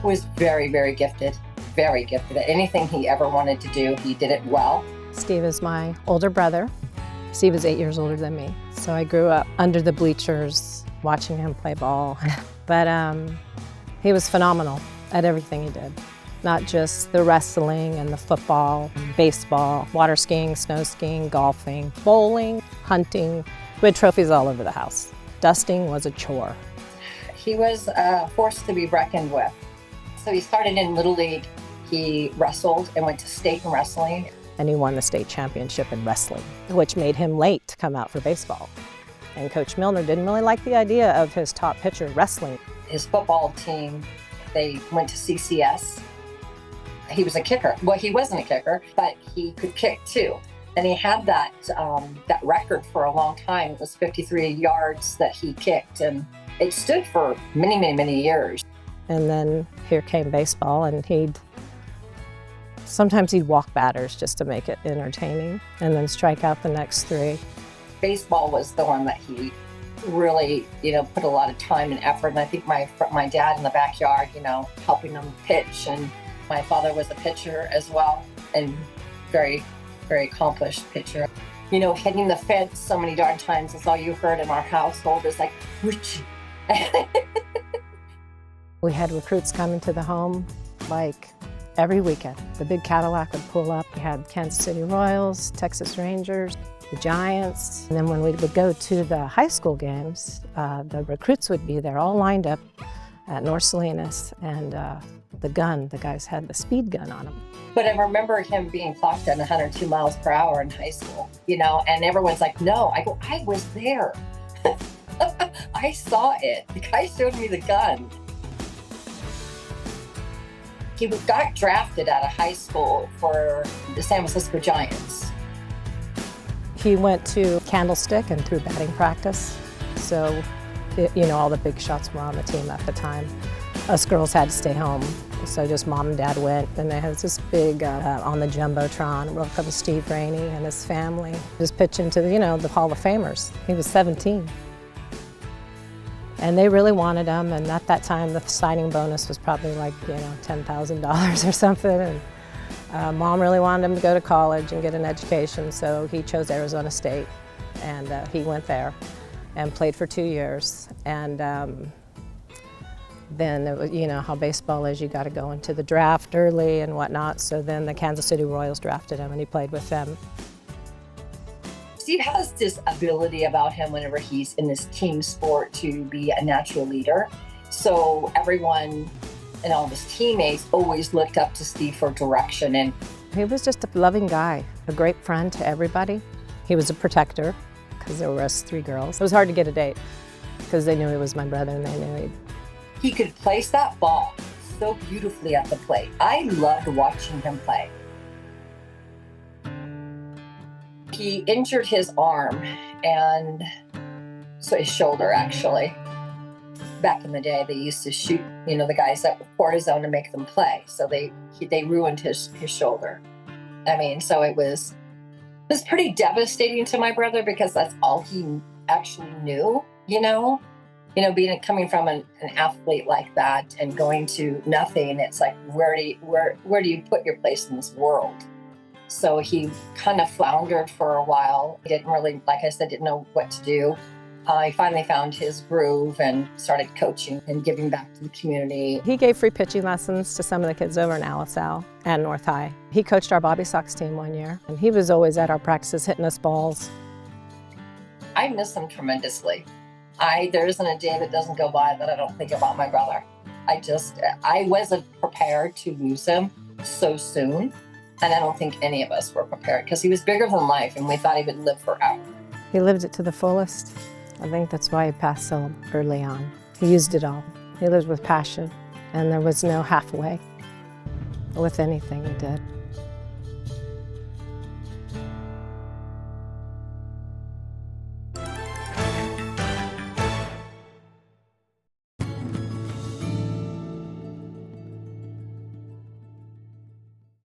Was very, very gifted, very gifted. Anything he ever wanted to do, he did it well. Steve is my older brother. Steve is 8 years older than me. So I grew up under the bleachers watching him play ball. But he was phenomenal at everything he did. Not just the wrestling and the football, baseball, water skiing, snow skiing, golfing, bowling, hunting. We had trophies all over the house. Dusting was a chore. He was a force to be reckoned with. So he started in Little League. He wrestled and went to state in wrestling. And he won the state championship in wrestling, which made him late to come out for baseball. And Coach Milner didn't really like the idea of his top pitcher wrestling. His football team, they went to CCS. He was a kicker. Well, he wasn't a kicker, but he could kick too. And he had that record for a long time. It was 53 yards that he kicked, and it stood for many, many, many years. And then here came baseball, and sometimes he'd walk batters just to make it entertaining, and then strike out the next three. Baseball was the one that he really, put a lot of time and effort. And I think my dad in the backyard, helping him pitch, and my father was a pitcher as well, and very, very accomplished pitcher. Hitting the fence so many darn times is all you heard in our household is like, whoosh. We had recruits coming to the home like every weekend. The big Cadillac would pull up. We had Kansas City Royals, Texas Rangers, the Giants. And then when we would go to the high school games, the recruits would be there all lined up at North Salinas, and the guys had the speed gun on them. But I remember him being clocked at 102 miles per hour in high school, and everyone's like, no. I go, I was there. I saw it. The guy showed me the gun. He got drafted out of high school for the San Francisco Giants. He went to Candlestick and through batting practice. So, all the big shots were on the team at the time. Us girls had to stay home. So just mom and dad went, and they had this big, on the Jumbotron, welcome Steve Raine and his family. Just pitching to, the Hall of Famers. He was 17. And they really wanted him, and at that time the signing bonus was probably like, $10,000 or something. And Mom really wanted him to go to college and get an education, so he chose Arizona State, and he went there and played for 2 years. And then it was, how baseball is, you got to go into the draft early and whatnot. So then the Kansas City Royals drafted him, and he played with them. Steve has this ability about him whenever he's in this team sport to be a natural leader. So everyone and all of his teammates always looked up to Steve for direction. And he was just a loving guy, a great friend to everybody. He was a protector because there were us 3 girls. It was hard to get a date because they knew he was my brother, and they knew he could place that ball so beautifully at the plate. I loved watching him play. He injured his arm, and so his shoulder actually. Back in the day, they used to shoot, the guys up with cortisone to make them play. So they ruined his shoulder. So it was pretty devastating to my brother because that's all he actually knew, coming from an athlete like that and going to nothing. It's like, where do you put your place in this world? So he kind of floundered for a while. He didn't really, like I said, didn't know what to do. He finally found his groove and started coaching and giving back to the community. He gave free pitching lessons to some of the kids over in Alisal and North High. He coached our Bobby Sox team one year, and he was always at our practices hitting us balls. I miss him tremendously. There isn't a day that doesn't go by that I don't think about my brother. I wasn't prepared to lose him so soon. And I don't think any of us were prepared because he was bigger than life, and we thought he would live forever. He lived it to the fullest. I think that's why he passed so early on. He used it all. He lived with passion, and there was no halfway with anything he did.